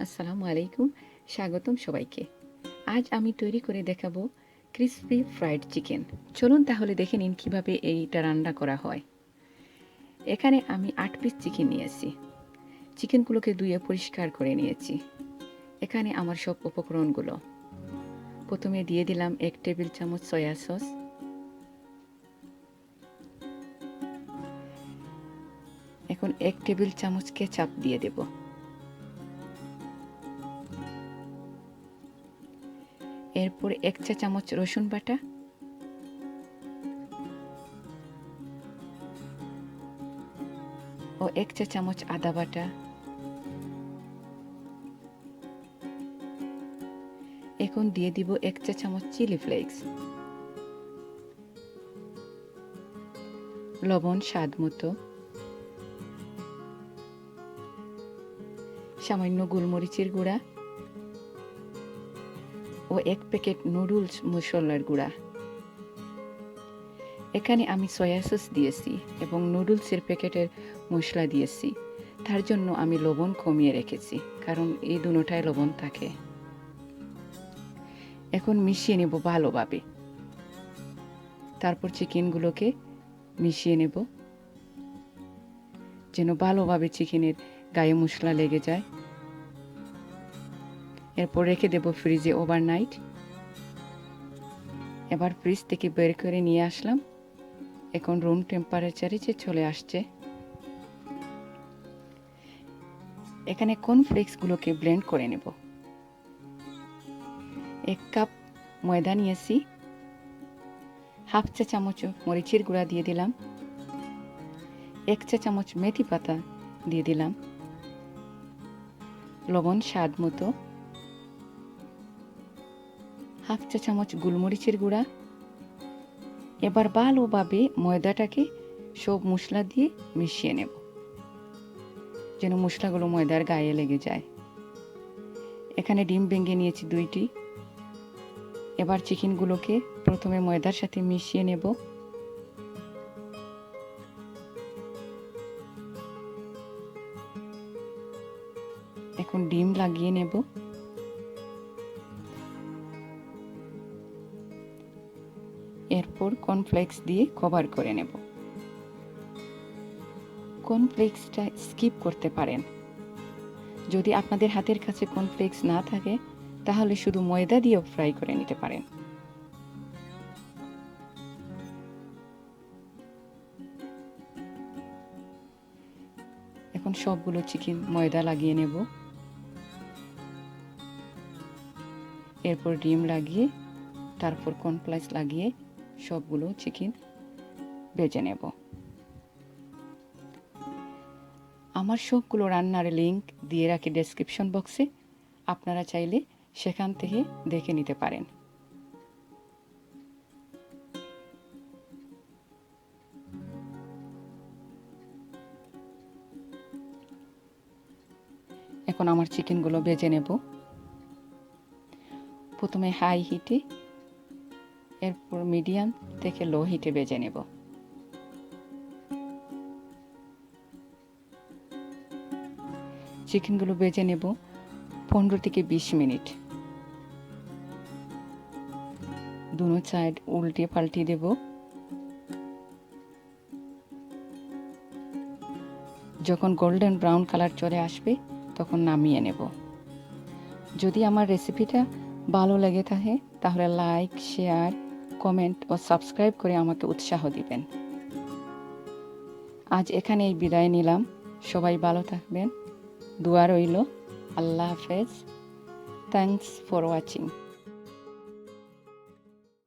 আসসালামু আলাইকুম, স্বাগতম সবাইকে। আজ আমি তৈরি করে দেখাবো ক্রিসপি ফ্রাইড চিকেন। চলুন তাহলে দেখে নিন কীভাবে এইটা রান্না করা হয়। এখানে আমি 8 পিস চিকেন নিয়েছি। চিকেনগুলোকে ধুয়ে পরিষ্কার করে নিয়েছি। এখানে আমার সব উপকরণগুলো। প্রথমে দিয়ে দিলাম 1 টেবিল চামচ সয়া সস, এখন 1 টেবিল চামচ কেচাপ দিয়ে দেব। এরপর 1 চা চামচ রসুন বাটা, ও 1 চা চামচ আদা বাটা, এখন দিয়ে দিব 1 চা চামচ চিলি ফ্লেক্স, লবণ স্বাদ মতো, সামান্য গোলমরিচের গুঁড়া ও 1 প্যাকেট নুডলস মশলার গুঁড়া। এখানে আমি সয়া সস দিয়েছি এবং নুডলসের প্যাকেটের মশলা দিয়েছি। তার জন্য আমি লবণ কমিয়ে রেখেছি, কারণ এই দুটোটায় লবণ থাকে। এখন মিশিয়ে নেব ভালোভাবে। তারপর চিকেনগুলোকে মিশিয়ে নেব যেন ভালোভাবে চিকেনের গায়ে মশলা লেগে যায়। এরপর রেখে দেব ফ্রিজে ওভারনাইট। এবার ফ্রিজ থেকে বের করে নিয়ে আসলাম। এখন রুম টেম্পারেচারে চলে আসছে। এখানে কর্নফ্লেক্সগুলোকে ব্লেন্ড করে নেব। 1 কাপ ময়দা নিয়েছি, হাফ চা চামচ মরিচের গুঁড়া দিয়ে দিলাম, 1 চা চামচ মেথি পাতা দিয়ে দিলাম, লবণ স্বাদ মতো, হাফ চা চামচ গোলমরিচের গুঁড়া। এবার ভালোভাবে ময়দাটাকে সব মশলা দিয়ে মিশিয়ে নেব যেন মশলাগুলো ময়দার গায়ে লেগে যায়। এখানে ডিম ভেঙে নিয়েছি 2টি। এবার চিকেনগুলোকে প্রথমে ময়দার সাথে মিশিয়ে নেব। এখন ডিম লাগিয়ে নেব। এরপর কর্নফ্লেক্স দিয়ে কভার করে নেব। কর্নফ্লেক্সটা স্কিপ করতে পারেন। যদি আপনাদের হাতের কাছে কর্নফ্লেক্স না থাকে তাহলে শুধু ময়দা দিয়েও ফ্রাই করে নিতে পারেন। এখন সবগুলো চিকেন ময়দা লাগিয়ে নেব। এরপর ডিম লাগিয়ে, তারপর কর্নফ্লেক্স লাগিয়ে সবগুলো চিকেন ভেজে নেব। আমার সবগুলো রান্নার লিংক দিয়ে রাখি ডেসক্রিপশন বক্সে, আপনারা চাইলে সেখান থেকে দেখে নিতে পারেন। এখন আমার চিকেনগুলো ভেজে নেব। প্রথমে হাই হিটে, এরপর মিডিয়াম থেকে লো হিটে ভেজে নেব। চিকেনগুলো ভেজে নেব 15 থেকে 20 মিনিট। দুনো সাইড উল্টে পাল্টে দেব। যখন গোল্ডেন ব্রাউন কালার চলে আসবে তখন নামিয়ে নেব। যদি আমার রেসিপিটা ভালো লেগে থাকে তাহলে লাইক, শেয়ার, কমেন্ট ও সাবস্ক্রাইব করে আমাকে উৎসাহ দিবেন। আজ এখানেই বিদায় নিলাম। সবাই ভালো থাকবেন। দোয়া রইল। আল্লাহ হাফেজ। Thanks for watching.